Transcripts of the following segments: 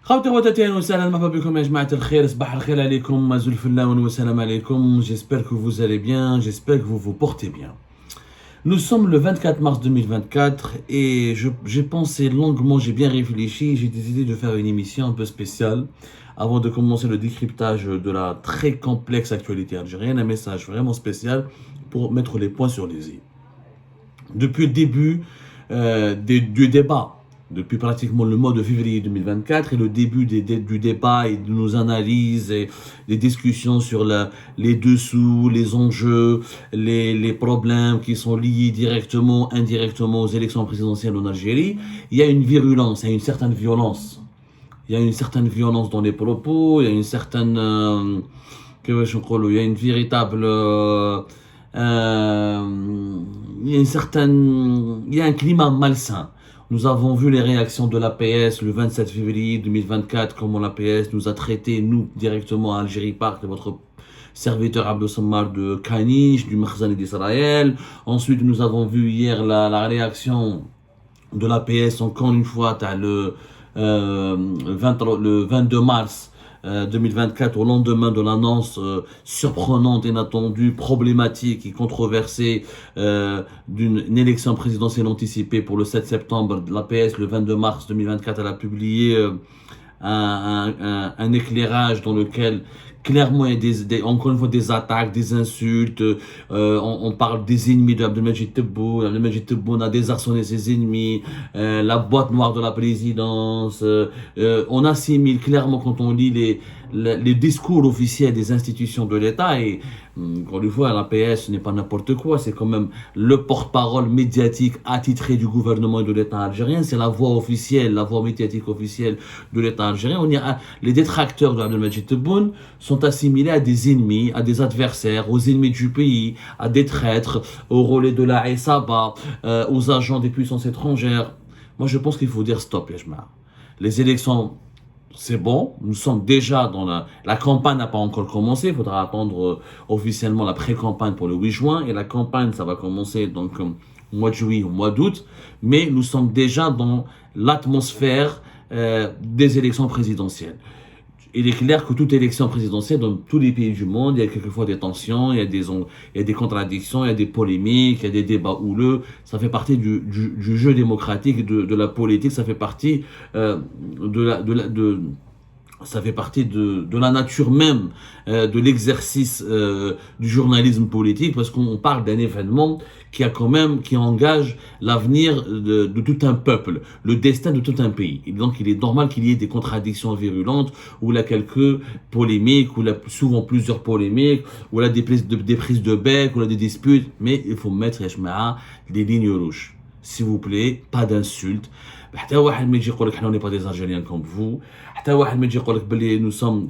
خوتي خواتاتي اهلا وسهلا مرحبا بكم يا جماعة الخير صباح الخير عليكم زول الفلاون والسلام عليكم. J'espère que vous allez bien, j'espère que vous vous portez bien. Nous sommes le 24 mars 2024 et j'ai pensé longuement, j'ai bien réfléchi, j'ai décidé de faire une émission un peu spéciale avant de commencer le décryptage de la très complexe actualité algérienne, un message vraiment spécial pour mettre les points sur les i. Depuis le début du débat, depuis pratiquement le mois de février 2024 et le début du débat et de nos analyses et des discussions sur les dessous, les enjeux, les problèmes qui sont liés directement, indirectement aux élections présidentielles en Algérie, il y a une virulence, il y a une certaine violence. Il y a une certaine violence dans les propos, il y a une certaine... il y a une véritable... il y a un climat malsain. Nous avons vu les réactions de l'APS le 27 février 2024, comment l'APS nous a traités, nous, directement à Algérie Park, de votre serviteur Abdou Sammar de Kanish, du Makhzani d'Israël. Ensuite, nous avons vu hier la réaction de l'APS, encore une fois, le 22 mars 2024, au lendemain de l'annonce surprenante, inattendue, problématique et controversée d'une élection présidentielle anticipée pour le 7 septembre. L'APS, le 22 mars 2024, elle a publié un éclairage dans lequel clairement il y a encore une fois des attaques, des insultes, on parle des ennemis de Abdelmajid Tebboune. Abdelmajid Tebboune a désarçonné ses ennemis, la boîte noire de la présidence, on assimile clairement quand on lit les discours officiels des institutions de l'État et encore une fois l'APS ce n'est pas n'importe quoi, c'est quand même le porte-parole médiatique attitré du gouvernement et de l'État algérien, c'est la voix officielle, la voix médiatique officielle de l'État algérien. Les détracteurs de Abdelmajid Tebboune sont assimilés à des ennemis, à des adversaires, aux ennemis du pays, à des traîtres, aux relais de la Saba, aux agents des puissances étrangères. Moi je pense qu'il faut dire stop, les élections c'est bon, nous sommes déjà dans la campagne n'a pas encore commencé, il faudra attendre officiellement la pré-campagne pour le 8 juin et la campagne ça va commencer donc au mois de juillet, au mois d'août, mais nous sommes déjà dans l'atmosphère des élections présidentielles. Il est clair que toute élection présidentielle dans tous les pays du monde, il y a quelquefois des tensions, il y a des contradictions, il y a des polémiques, il y a des débats houleux. Ça fait partie du jeu démocratique, de la politique, ça fait partie ça fait partie de la nature même de l'exercice du journalisme politique, parce qu'on parle d'un événement qui engage l'avenir de tout un peuple, le destin de tout un pays. Et donc il est normal qu'il y ait des contradictions virulentes, où il y a quelques polémiques, où il y a souvent plusieurs polémiques, où il y a des prises de bec, où il y a des disputes, mais il faut mettre des lignes rouges. S'il vous plaît, pas d'insultes. On n'est pas des Algériens comme vous. Nous sommes,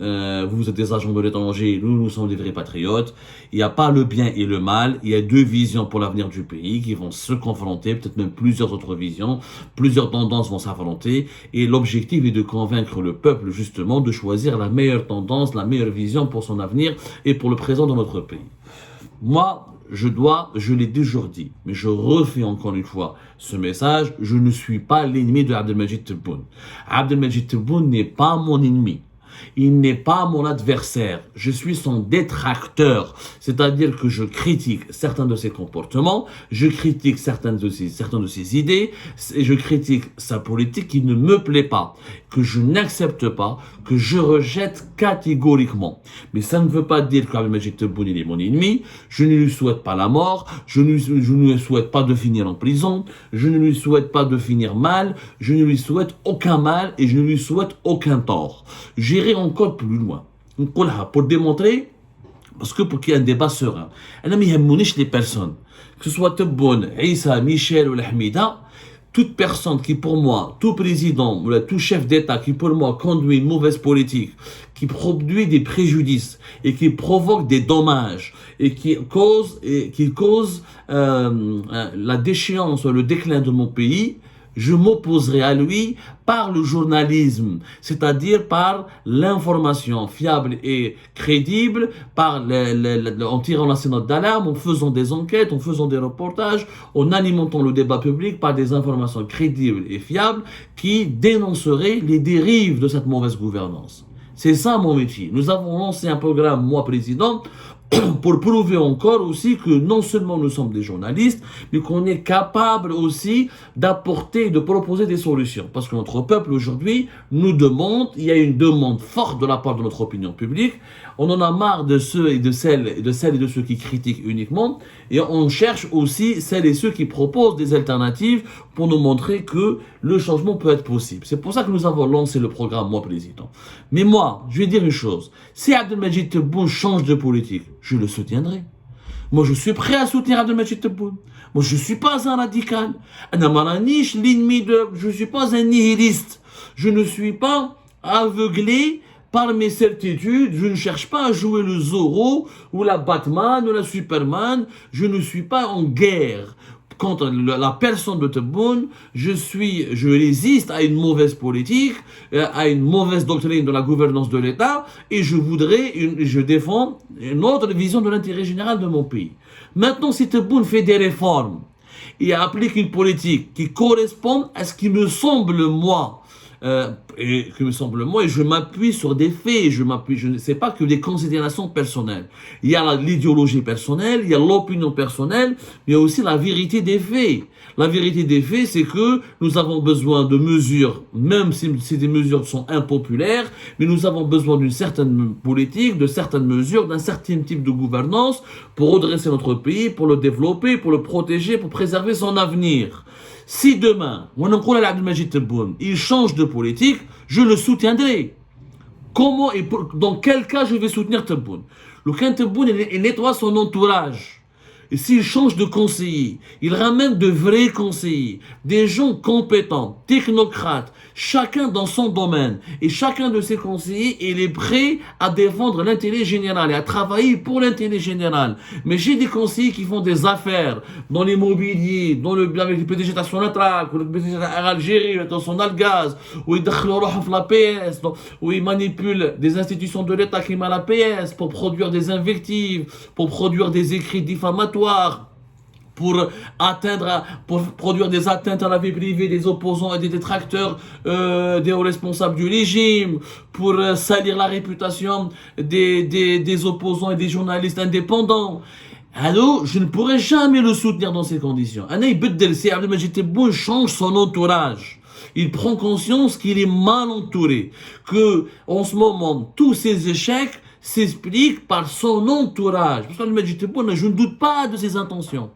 vous êtes des agents de l'étranger, nous sommes des vrais patriotes. Il n'y a pas le bien et le mal. Il y a deux visions pour l'avenir du pays qui vont se confronter, peut-être même plusieurs autres visions, plusieurs tendances vont s'affronter. Et l'objectif est de convaincre le peuple justement de choisir la meilleure tendance, la meilleure vision pour son avenir et pour le présent de notre pays. Moi, je l'ai toujours dit, mais je refais encore une fois ce message, je ne suis pas l'ennemi de Abdelmajid Tebboune. Abdelmajid Tebboune n'est pas mon ennemi. Il n'est pas mon adversaire, je suis son détracteur, c'est-à-dire que je critique certains de ses comportements, je critique certaines de ses idées, et je critique sa politique qui ne me plaît pas, que je n'accepte pas, que je rejette catégoriquement. Mais ça ne veut pas dire qu'Abdelmajid Tebboune est mon ennemi, je ne lui souhaite pas la mort, je ne lui souhaite pas de finir en prison, je ne lui souhaite pas de finir mal, je ne lui souhaite aucun mal et je ne lui souhaite aucun tort. J'irai encore plus loin pour démontrer, parce que pour qu'il y ait un débat serein, les personnes, que ce soit Tebboune, Issa, Michel ou Hamida, toute personne qui pour moi, tout président ou tout chef d'État qui pour moi conduit une mauvaise politique, qui produit des préjudices et qui provoque des dommages et qui cause la déchéance ou le déclin de mon pays, je m'opposerai à lui par le journalisme, c'est-à-dire par l'information fiable et crédible, en tirant la sonnette d'alarme, en faisant des enquêtes, en faisant des reportages, en alimentant le débat public par des informations crédibles et fiables qui dénonceraient les dérives de cette mauvaise gouvernance. C'est ça mon métier. Nous avons lancé un programme, moi président, pour prouver encore aussi que non seulement nous sommes des journalistes, mais qu'on est capable aussi d'apporter, de proposer des solutions. Parce que notre peuple aujourd'hui nous demande, il y a une demande forte de la part de notre opinion publique, on en a marre de ceux et de celles et de ceux qui critiquent uniquement, et on cherche aussi celles et ceux qui proposent des alternatives pour nous montrer que le changement peut être possible. C'est pour ça que nous avons lancé le programme Moi Président. Mais moi, je vais dire une chose, si Abdelmajid Tebboune change de politique, je le soutiendrai. Moi, je suis prêt à soutenir Abdelmajid Tebboune. Moi, je ne suis pas un radical. Je ne suis pas un nihiliste. Je ne suis pas aveuglé par mes certitudes. Je ne cherche pas à jouer le Zorro ou la Batman ou la Superman. Je ne suis pas en guerre contre la personne de Tebboune. Je résiste à une mauvaise politique, à une mauvaise doctrine de la gouvernance de l'État, et je défends une autre vision de l'intérêt général de mon pays. Maintenant, si Tebboune fait des réformes et applique une politique qui correspond à ce qui me semble moi, et je m'appuie sur des faits, je ne sais pas que des considérations personnelles. Il y a l'idéologie personnelle, il y a l'opinion personnelle, mais il y a aussi la vérité des faits. La vérité des faits, c'est que nous avons besoin de mesures, même si des mesures sont impopulaires, mais nous avons besoin d'une certaine politique, de certaines mesures, d'un certain type de gouvernance pour redresser notre pays, pour le développer, pour le protéger, pour préserver son avenir. Si demain, Abdelmajid Tebboune, il change de politique, je le soutiendrai. Comment et dans quel cas je vais soutenir Tebboune? Le cas Tebboune, il nettoie son entourage. Et s'il change de conseiller, il ramène de vrais conseillers, des gens compétents, technocrates, chacun dans son domaine. Et chacun de ces conseillers, il est prêt à défendre l'intérêt général et à travailler pour l'intérêt général. Mais j'ai des conseillers qui font des affaires dans l'immobilier, avec le PDG de Sonatrach, ou le PDG d'Algérie, dans son Algaz, où ils la PS, où ils manipulent des institutions de l'État qui mettent la PS pour produire des invectives, pour produire des écrits diffamatoires, pour produire des atteintes à la vie privée des opposants et des détracteurs des hauts responsables du régime, pour salir la réputation des opposants et des journalistes indépendants. Alors, je ne pourrais jamais le soutenir dans ces conditions. Si Abdelmajid Tebboune change son entourage, il prend conscience qu'il est mal entouré, que en ce moment, tous ses échecs s'expliquent par son entourage. Parce qu'Abdelmajid Tebboune, je ne doute pas de ses intentions.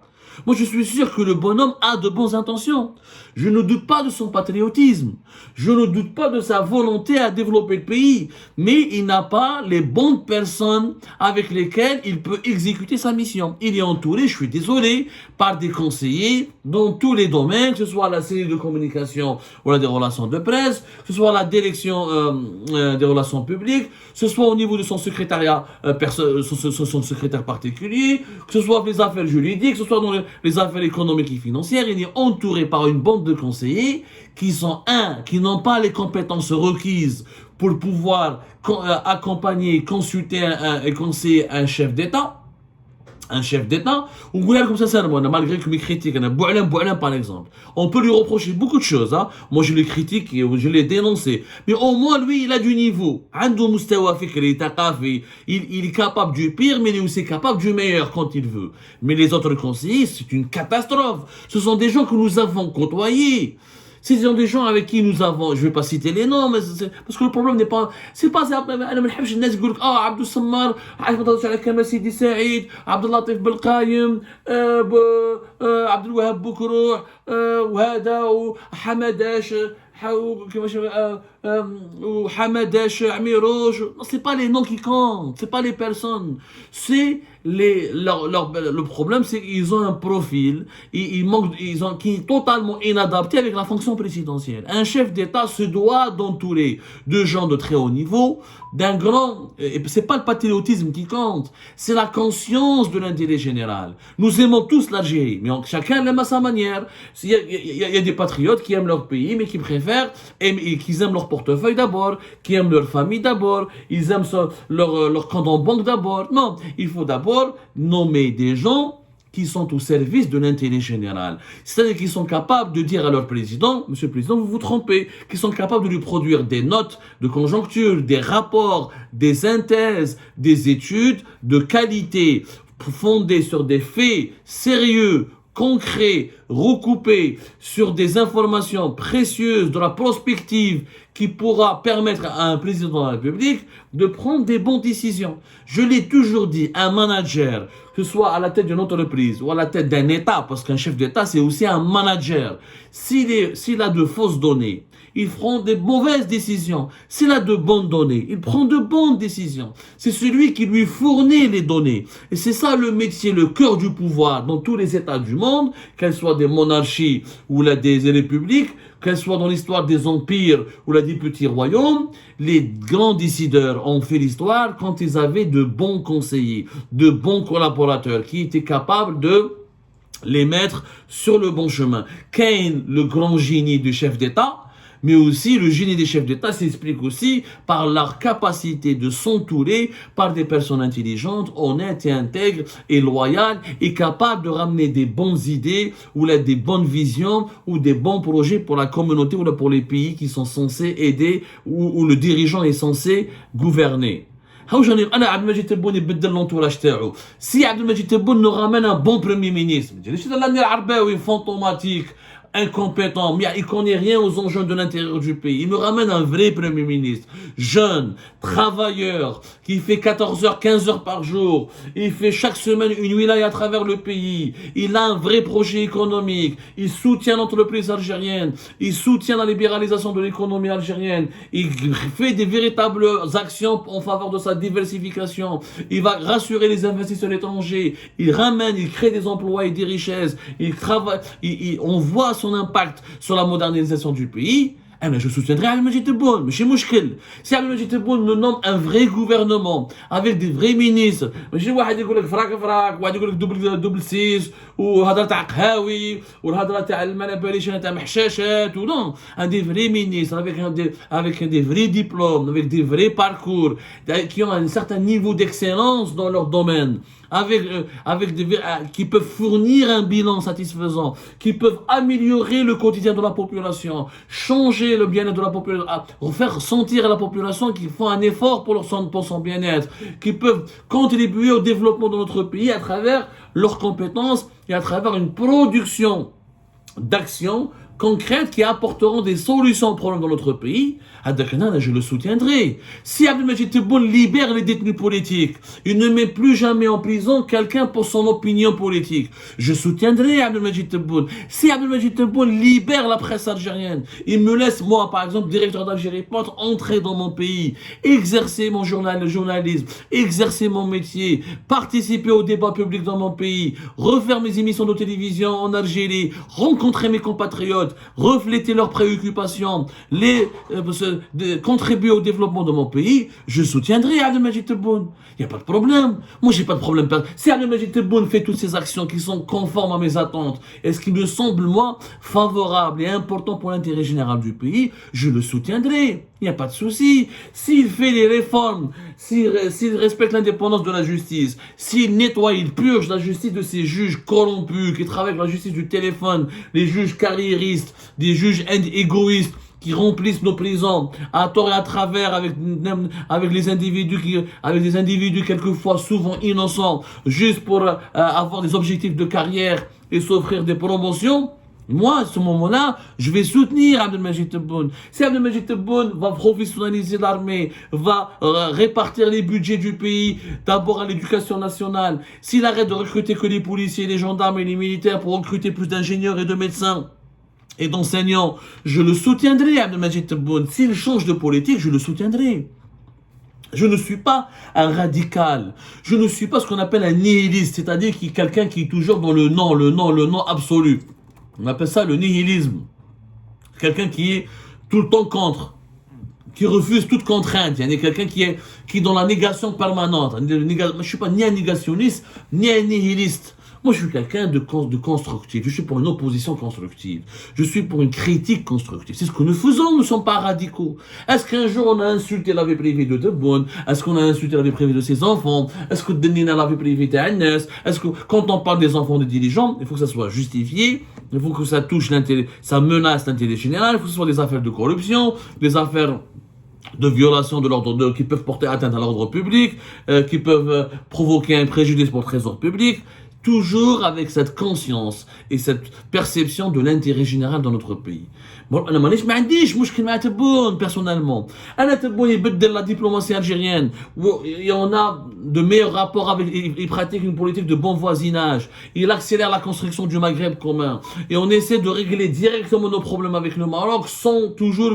Moi, je suis sûr que le bonhomme a de bonnes intentions. Je ne doute pas de son patriotisme. Je ne doute pas de sa volonté à développer le pays. Mais il n'a pas les bonnes personnes avec lesquelles il peut exécuter sa mission. Il est entouré, je suis désolé, par des conseillers dans tous les domaines, que ce soit la cellule de communication ou des relations de presse, que ce soit la direction des relations publiques, que ce soit au niveau de son secrétariat, son secrétaire particulier, que ce soit les affaires juridiques, que ce soit dans les affaires économiques et financières. Il est entouré par une bande de conseillers qui n'ont pas les compétences requises pour pouvoir accompagner, consulter et conseiller un chef d'État. Ou comme ça, malgré que mes critiques, Boualem par exemple, on peut lui reprocher beaucoup de choses. Moi, je les critique et je les dénonce. Mais au moins, lui, il a du niveau. Il est capable du pire, mais il est aussi capable du meilleur quand il veut. Mais les autres conseillers, c'est une catastrophe. Ce sont des gens que nous avons côtoyés. Ce sont des gens avec qui nous avons, je ne vais pas citer les noms, mais parce que le problème n'est pas, c'est pas, أنا ما نحبش الناس يقول لك عبد السمار عارف ما تهضرش على كمال سيدي سعيد عبد اللطيف بالقايم عبد الوهاب بكروح وهذا وحمداش ou Hamadash Amirouche, c'est pas les noms qui comptent, c'est pas les personnes, c'est le problème, c'est qu'ils ont un profil qui est totalement inadapté avec la fonction présidentielle. Un chef d'État se doit d'entourer de gens de très haut niveau, d'un grand... C'est pas le patriotisme qui compte, c'est la conscience de l'intérêt général. Nous aimons tous l'Algérie, mais chacun l'aime à sa manière. Il y a des patriotes qui aiment leur pays, mais qui préfèrent, qui aiment leur portefeuille d'abord, qui aiment leur famille d'abord, ils aiment leur compte en banque d'abord. Non, il faut d'abord nommer des gens qui sont au service de l'intérêt général. C'est-à-dire qu'ils sont capables de dire à leur président, Monsieur le Président, vous vous trompez, qu'ils sont capables de lui produire des notes de conjoncture, des rapports, des synthèses, des études de qualité, fondées sur des faits sérieux, concrets, recoupés sur des informations précieuses de la prospective qui pourra permettre à un président de la République de prendre des bonnes décisions. Je l'ai toujours dit, un manager, que ce soit à la tête d'une entreprise ou à la tête d'un État, parce qu'un chef d'État c'est aussi un manager, s'il a de fausses données, il prend des mauvaises décisions. S'il a de bonnes données, il prend de bonnes décisions. C'est celui qui lui fournit les données. Et c'est ça le métier, le cœur du pouvoir dans tous les États du monde, qu'elles soient des monarchies ou des républiques, qu'elles soient dans l'histoire des empires ou des petits royaumes. Les grands décideurs ont fait l'histoire quand ils avaient de bons conseillers, de bons collaborateurs qui étaient capables de les mettre sur le bon chemin. Keynes, le grand génie du chef d'État, mais aussi le génie des chefs d'État s'explique aussi par leur capacité de s'entourer par des personnes intelligentes, honnêtes et intègres et loyales et capables de ramener des bonnes idées ou des bonnes visions ou des bons projets pour la communauté ou pour les pays qui sont censés aider où le dirigeant est censé gouverner. انا عبد المجيد تبون يبدل l'entourage تاعو. Si عبد المجيد تبون nous ramène un bon premier ministre, ما تجيش لاني عرباوي fantomatique, incompétent, mais il connaît rien aux enjeux de l'intérieur du pays. Il me ramène un vrai premier ministre, jeune, travailleur, qui fait 14 heures, 15 heures par jour. Il fait chaque semaine une wilaya à travers le pays. Il a un vrai projet économique. Il soutient l'entreprise algérienne. Il soutient la libéralisation de l'économie algérienne. Il fait des véritables actions en faveur de sa diversification. Il va rassurer les investisseurs étrangers. Il ramène, il crée des emplois et des richesses. Il travaille, on voit son impact sur la modernisation du pays. Je soutiendrai Abdel Majid Tebboune, mais chez Mouchkil. Si Abdel Majid Tebboune nous nomme un vrai gouvernement, avec des vrais ministres, ماشي واحد يقول لك فراك فراك، واحد يقول لك دبل سيس، وهضره تاع قهاوي، والهضره تاع المنابليشن تاع محشاشات، ou non, des vrais ministres, avec des vrais diplômes, avec des vrais parcours, qui ont un certain niveau d'excellence dans leur domaine. Qui peuvent fournir un bilan satisfaisant, qui peuvent améliorer le quotidien de la population, changer le bien-être de la population, faire sentir à la population qu'ils font un effort pour son bien-être, qui peuvent contribuer au développement de notre pays à travers leurs compétences et à travers une production d'actions concrètes qui apporteront des solutions aux problèmes dans notre pays. Je le soutiendrai. Si Abdel Majid Tebboune libère les détenus politiques, il ne met plus jamais en prison quelqu'un pour son opinion politique, je soutiendrai Abdel Majid Tebboune. Si Abdel Majid Tebboune libère la presse algérienne, il me laisse, moi par exemple, directeur d'Algérie Porte, entrer dans mon pays, exercer mon journalisme, exercer mon métier, participer au débat public dans mon pays, refaire mes émissions de télévision en Algérie, rencontrer mes compatriotes, refléter leurs préoccupations, contribuer au développement de mon pays, je soutiendrai Abdel Majid Tebboune. Il n'y a pas de problème. Moi, j'ai pas de problème. Si Abdel Majid Tebboune fait toutes ces actions qui sont conformes à mes attentes et ce qui me semble, moi, favorable et important pour l'intérêt général du pays, je le soutiendrai. Il n'y a pas de souci. S'il fait les réformes, s'il respecte l'indépendance de la justice, s'il nettoie, il purge la justice de ces juges corrompus qui travaillent avec la justice du téléphone, les juges carriéristes, des juges égoïstes, qui remplissent nos prisons à tort et à travers avec des individus quelquefois souvent innocents, juste pour avoir des objectifs de carrière et s'offrir des promotions. Moi, à ce moment-là, je vais soutenir Abdel Majid Tebboune. Si Abdel Majid Tebboune va professionnaliser l'armée, va répartir les budgets du pays, d'abord à l'éducation nationale, s'il arrête de recruter que les policiers, les gendarmes et les militaires pour recruter plus d'ingénieurs et de médecins et d'enseignants, je le soutiendrai, Abdel Majid Tebboune. S'il change de politique, je le soutiendrai. Je ne suis pas un radical. Je ne suis pas ce qu'on appelle un nihiliste, c'est-à-dire quelqu'un qui est toujours dans le non absolu. On appelle ça le nihilisme. Quelqu'un qui est tout le temps contre, qui refuse toute contrainte. Il y a quelqu'un qui est dans la négation permanente. Je ne suis pas ni un négationniste, ni un nihiliste. Moi, je suis quelqu'un de constructif. Je suis pour une opposition constructive. Je suis pour une critique constructive. C'est ce que nous faisons. Nous ne sommes pas radicaux. Est-ce qu'un jour, on a insulté la vie privée de Tebboune? Est-ce qu'on a insulté la vie privée de ses enfants? Est-ce que Denina la vie privée de Agnès? Est-ce que, quand on parle des enfants des dirigeants, il faut que ça soit justifié. Il faut que ça touche l'intérêt, ça menace l'intérêt général. Il faut que ce soit des affaires de corruption, des affaires de violation de l'ordre, qui peuvent porter atteinte à l'ordre public, qui peuvent provoquer un préjudice pour le trésor public. Toujours avec cette conscience et cette perception de l'intérêt général dans notre pays. Bon, انا مانيش ما عنديش مشكل مع تبون personnellement. انا تبون يبدل la diplomatie algérienne. Et on a de meilleurs rapports avec, il pratique une politique de bon voisinage. Il accélère la construction du Maghreb commun. Et on essaie de régler directement nos problèmes avec le Maroc sans toujours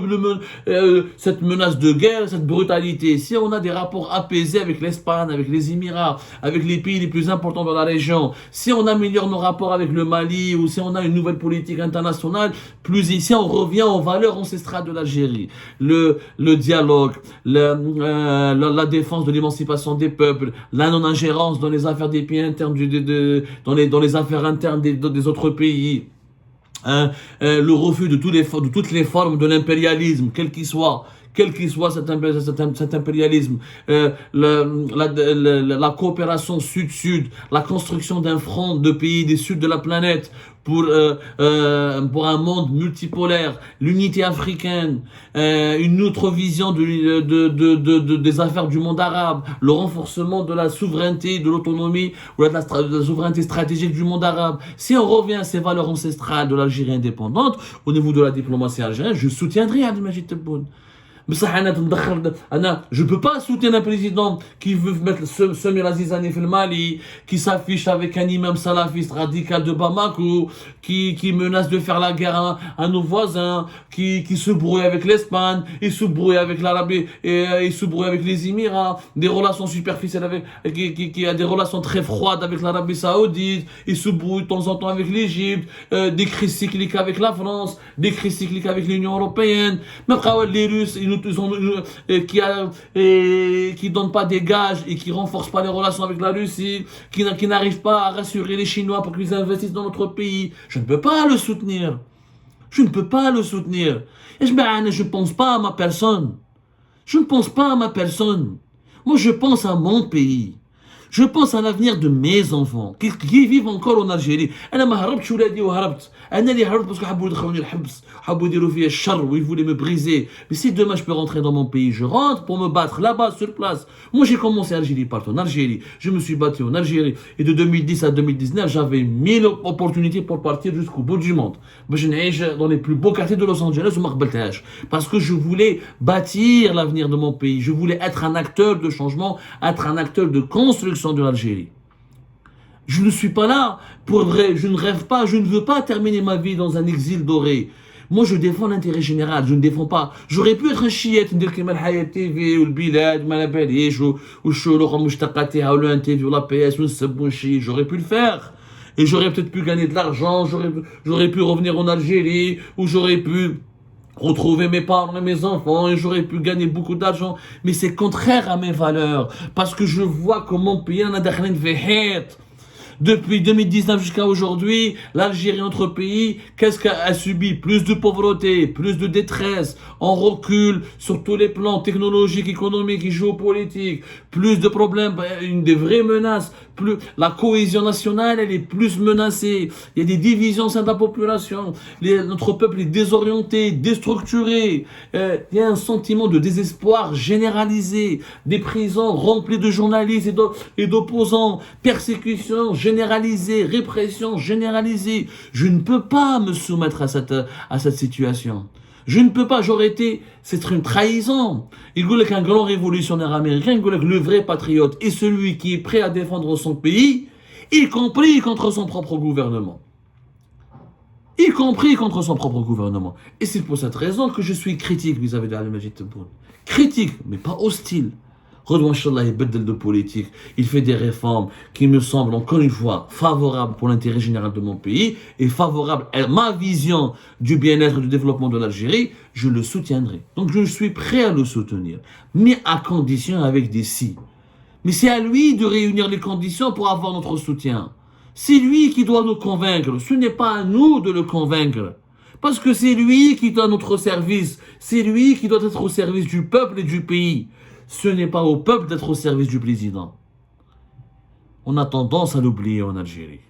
cette menace de guerre, cette brutalité. Si on a des rapports apaisés avec l'Espagne, avec les Émirats, avec les pays les plus importants dans la région, si on améliore nos rapports avec le Mali ou si on a une nouvelle politique internationale, plus ici on revient aux valeurs ancestrales de l'Algérie. Le dialogue, la défense de l'émancipation des peuples, la non-ingérence dans les affaires des pays internes, dans les affaires internes des autres pays. Le refus de toutes les formes de l'impérialisme, quel qu'il soit cet impérialisme, la coopération sud-sud, la construction d'un front de pays du sud de la planète pour un monde multipolaire, l'unité africaine, une autre vision des affaires du monde arabe, le renforcement de la souveraineté, de l'autonomie, ou de la souveraineté stratégique du monde arabe. Si on revient à ces valeurs ancestrales de l'Algérie indépendante, au niveau de la diplomatie algérienne, je soutiendrai Abdelmajid Tebboune. Je peux pas soutenir un président qui veut mettre semer la zizanie dans le Mali, qui s'affiche avec un imam salafiste radical de Bamako, qui menace de faire la guerre à nos voisins, qui se brouille avec l'Espagne, il se brouille avec l'Arabie, et il se brouille avec les Émirats, des relations superficielles qui a des relations très froides avec l'Arabie Saoudite, il se brouille de temps en temps avec l'Égypte, des crises cycliques avec la France, des crises cycliques avec l'Union Européenne, même les Russes, qui donnent pas des gages et qui renforcent pas les relations avec la Russie, qui n'arrivent pas à rassurer les Chinois pour qu'ils investissent dans notre pays. Je ne peux pas le soutenir. Je ne peux pas le soutenir. Et je ne pense pas à ma personne. Je ne pense pas à ma personne. Moi, je pense à mon pays. Je pense à l'avenir de mes enfants qui vivent encore en Algérie. أنا ما هربتش ولادي وهربت. أنا اللي هربت parce que حبوا يدخلوني الحبس. حبوا يديروا فيا الشر ويils voulaient me briser. Mais si demain je peux rentrer dans mon pays, je rentre pour me battre là-bas sur place. Moi j'ai commencé à Algérie partout en Algérie. Je me suis battu en Algérie et de 2010 à 2019, j'avais 1000 opportunités pour partir jusqu'au bout du monde. Je نعيش dans les plus beaux quartiers de Los Angeles وما قبلتهاش parce que je voulais bâtir l'avenir de mon pays. Je voulais être un acteur de changement, être un acteur de construction de l'Algérie. Je ne suis pas là pour vrai, je ne rêve pas, je ne veux pas terminer ma vie dans un exil doré. Moi, je défends l'intérêt général, je ne défends pas. J'aurais pu être un chiite, ندير كيما الحياة TV والبلاد ما باليش والشروق مشتقاتها ولا ان تي في ولا بي اس ونسب ونشي. J'aurais pu le faire. Et j'aurais peut-être pu gagner de l'argent, j'aurais pu revenir en Algérie, ou j'aurais pu retrouver mes parents et mes enfants, et j'aurais pu gagner beaucoup d'argent. Mais c'est contraire à mes valeurs, parce que je vois que mon pays en a داخلين في حيط. Depuis 2019 jusqu'à aujourd'hui, l'Algérie, notre pays, qu'est-ce qu'a subi? Plus de pauvreté, plus de détresse, on recule sur tous les plans technologiques, économiques et géopolitiques, plus de problèmes, une des vraies menaces, plus la cohésion nationale, elle est plus menacée. Il y a des divisions au sein de la population. Notre peuple est désorienté, déstructuré. Il y a un sentiment de désespoir généralisé, des prisons remplies de journalistes et d'opposants, persécutions généralisée, répression généralisée. Je ne peux pas me soumettre à cette situation. Je ne peux pas, c'est une trahison. Il dit qu'un grand révolutionnaire américain, il dit que le vrai patriote est celui qui est prêt à défendre son pays, y compris contre son propre gouvernement. Y compris contre son propre gouvernement. Et c'est pour cette raison que je suis critique vis-à-vis d'Abdelmajid Tebboune. Critique, mais pas hostile. Redouane Inch'Allah, il bedel de politique, il fait des réformes qui me semblent encore une fois favorables pour l'intérêt général de mon pays et favorables à ma vision du bien-être et du développement de l'Algérie, je le soutiendrai. Donc je suis prêt à le soutenir, mais à condition avec des si. Mais c'est à lui de réunir les conditions pour avoir notre soutien. C'est lui qui doit nous convaincre, ce n'est pas à nous de le convaincre. Parce que c'est lui qui est à notre service, c'est lui qui doit être au service du peuple et du pays. Ce n'est pas au peuple d'être au service du président. On a tendance à l'oublier en Algérie.